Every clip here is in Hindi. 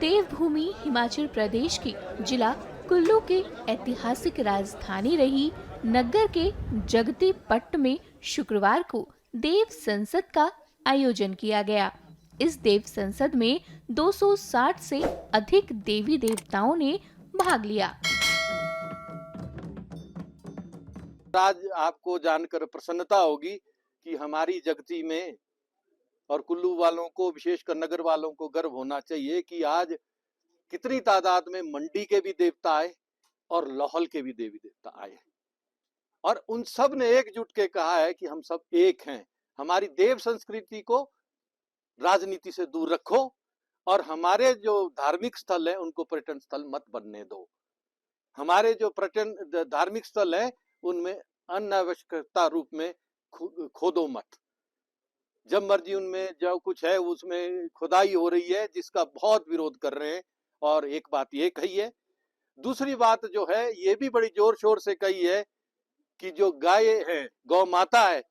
देवभूमि हिमाचल प्रदेश के जिला कुल्लू के ऐतिहासिक राजधानी रही नग्गर के जगती पट्ट में शुक्रवार को देव संसद का आयोजन किया गया। इस देव संसद में 260 से अधिक देवी देवताओं ने भाग लिया। आज आपको जानकर प्रसन्नता होगी कि हमारी जगती में और कुल्लू वालों को, विशेषकर नगर वालों को गर्व होना चाहिए कि आज कितनी तादाद में मंडी के भी देवता आए और लाहौल के भी देवी देवता आए और उन सब ने एकजुट के कहा है कि हम सब एक हैं। हमारी देव संस्कृति को राजनीति से दूर रखो और हमारे जो धार्मिक स्थल है उनको पर्यटन स्थल मत बनने दो। हमारे जो पर्यटन धार्मिक स्थल है उनमें अनावश्यकता रूप में खोदो मत। जब मर्जी उनमें जो कुछ है उसमें खुदाई हो रही है, जिसका बहुत विरोध कर रहे हैं। और एक बात ये कही है। दूसरी बात जो है ये भी बड़ी जोर शोर से कही है कि जो गाय है, गौ माता है,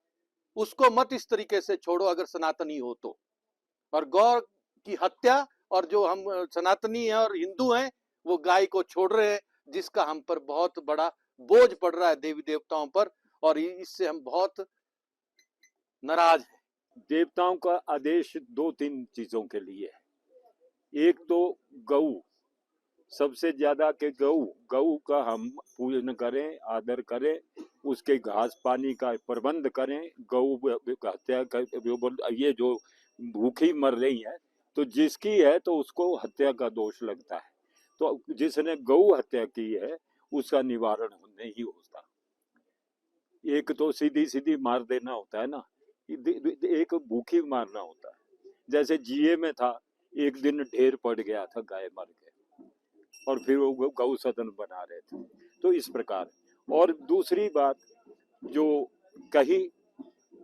उसको मत इस तरीके से छोड़ो अगर सनातनी हो तो। और गौ की हत्या, और जो हम सनातनी हैं और हिंदू हैं वो गाय को छोड़ रहे हैं, जिसका हम पर बहुत बड़ा बोझ पड़ रहा है देवी देवताओं पर, और इससे हम बहुत नाराज हैं। देवताओं का आदेश 2-3 चीजों के लिए है। एक तो गऊ, सबसे ज्यादा के गऊ का हम पूजन करें, आदर करें, उसके घास पानी का प्रबंध करें। गऊ हत्या ये जो भूखी मर रही है तो जिसकी है तो उसको हत्या का दोष लगता है, तो जिसने गऊ हत्या की है उसका निवारण नहीं होता। एक तो सीधी सीधी मार देना होता है ना, एक भूखी मारना होता है। जैसे जीए में था, एक दिन ढेर पड़ गया था, गाय मर गए और फिर वो गौ सदन बना रहे थे, तो इस प्रकार। और दूसरी बात जो कही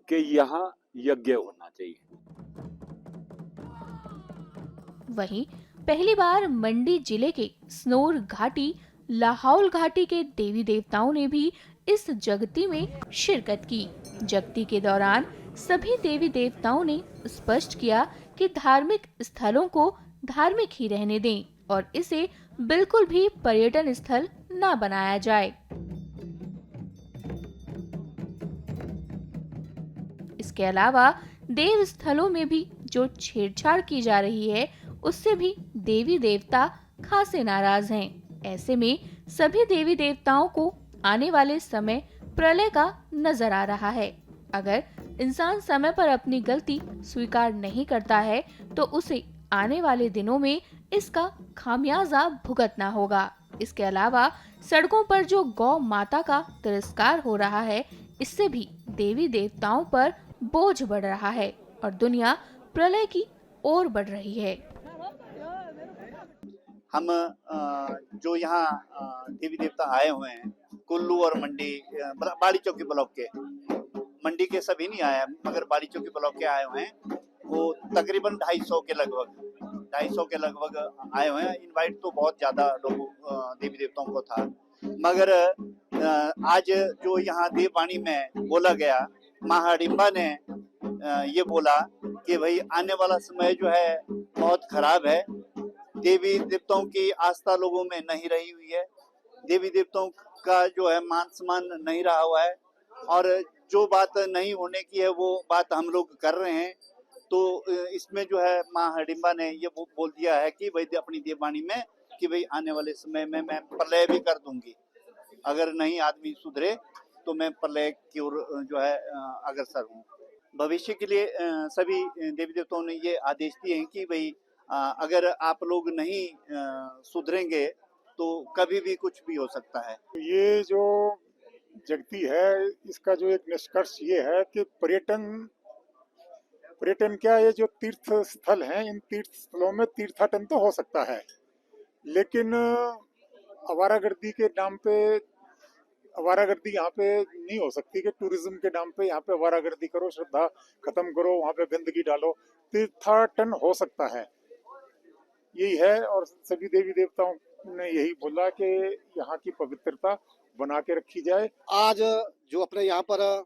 कि यहाँ यज्ञ होना चाहिए। वहीं पहली बार मंडी जिले के स्नोर घाटी, लाहौल घाटी के देवी देवताओं ने भी इस जगती में शिरकत की। जगती के दौरान सभी देवी देवताओं ने स्पष्ट किया कि धार्मिक स्थलों को धार्मिक ही रहने दें और इसे बिल्कुल भी पर्यटन स्थल न बनाया जाए। इसके अलावा देव स्थलों में भी जो छेड़छाड़ की जा रही है उससे भी देवी देवता खासे नाराज हैं। ऐसे में सभी देवी देवताओं को आने वाले समय प्रलय का नजर आ रहा है। अगर इंसान समय पर अपनी गलती स्वीकार नहीं करता है तो उसे आने वाले दिनों में इसका खामियाजा भुगतना होगा। इसके अलावा सड़कों पर जो गौ माता का तिरस्कार हो रहा है, इससे भी देवी देवताओं पर बोझ बढ़ रहा है और दुनिया प्रलय की ओर बढ़ रही है। हम जो यहाँ देवी देवता आए हुए हैं कुल्लू और मंडी, बाड़ी चौकी ब्लॉक के, मंडी के सभी नहीं आए मगर बाड़ी चौकी ब्लॉक के आए हुए हैं। वो तकरीबन 250 के लगभग आए हुए हैं। इनवाइट तो बहुत ज्यादा लोगों देवी देवताओं को था, मगर आज जो यहाँ देववाणी में बोला गया, माँ हडिम्बा ने ये बोला कि भाई आने वाला समय जो है बहुत खराब है। देवी देवताओं की आस्था लोगों में नहीं रही हुई है, देवी देवताओं का जो है मान सम्मान नहीं रहा हुआ है, और जो बात नहीं होने की है वो बात हम लोग कर रहे हैं। तो इसमें जो है माँ हडिम्बा ने ये बोल दिया है कि भाई अपनी देववाणी में कि भाई आने वाले समय में मैं प्रलय भी कर दूंगी, अगर नहीं आदमी सुधरे तो मैं प्रलय की ओर जो है अग्रसर हूँ। भविष्य के लिए सभी देवी देवताओं ने ये आदेश दिए हैं कि भाई अगर आप लोग नहीं सुधरेंगे तो कभी भी कुछ भी हो सकता है। ये जो जगती है इसका जो एक निष्कर्ष ये है कि पर्यटन क्या, ये जो तीर्थ स्थल हैं, इन तीर्थ स्थलों में तीर्थाटन तो हो सकता है, लेकिन आवारागर्दी के नाम पे आवारागर्दी यहाँ पे नहीं हो सकती कि टूरिज्म के नाम पे यहाँ पे आवारागर्दी करो, श्रद्धा खत्म करो, वहाँ पे गंदगी डालो। तीर्थाटन हो सकता है, यही है। और सभी देवी देवताओं ने यही बोला कि यहाँ की पवित्रता बना के रखी जाए। आज जो अपने यहाँ पर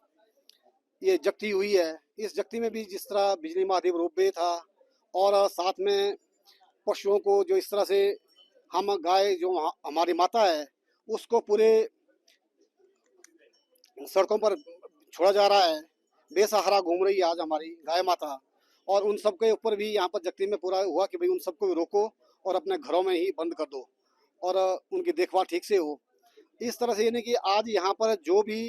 ये जगती हुई है, इस जगती में भी जिस तरह बिजली महादेव रोपवे था और साथ में पशुओं को जो इस तरह से हम गाय जो हमारी माता है उसको पूरे सड़कों पर छोड़ा जा रहा है, बेसहारा घूम रही है आज हमारी गाय माता। और उन सब के ऊपर भी यहाँ पर जगती में पूरा हुआ कि भाई उन सबको रोको और अपने घरों में ही बंद कर दो और उनकी देखभाल ठीक से हो। इस तरह से यानी कि आज यहाँ पर जो भी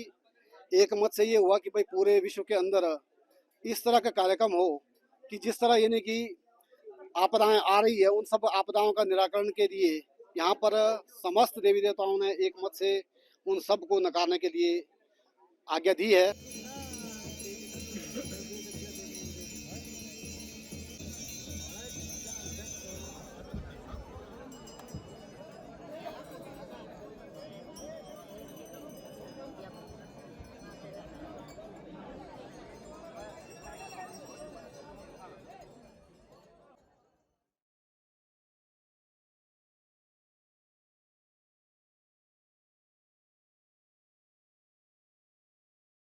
एक मत से ये हुआ कि भाई पूरे विश्व के अंदर इस तरह का कार्यक्रम हो कि जिस तरह यानी कि आपदाएं आ रही है उन सब आपदाओं का निराकरण के लिए यहाँ पर समस्त देवी देवताओं ने एक मत से उन सब को नकारने के लिए आज्ञा दी है।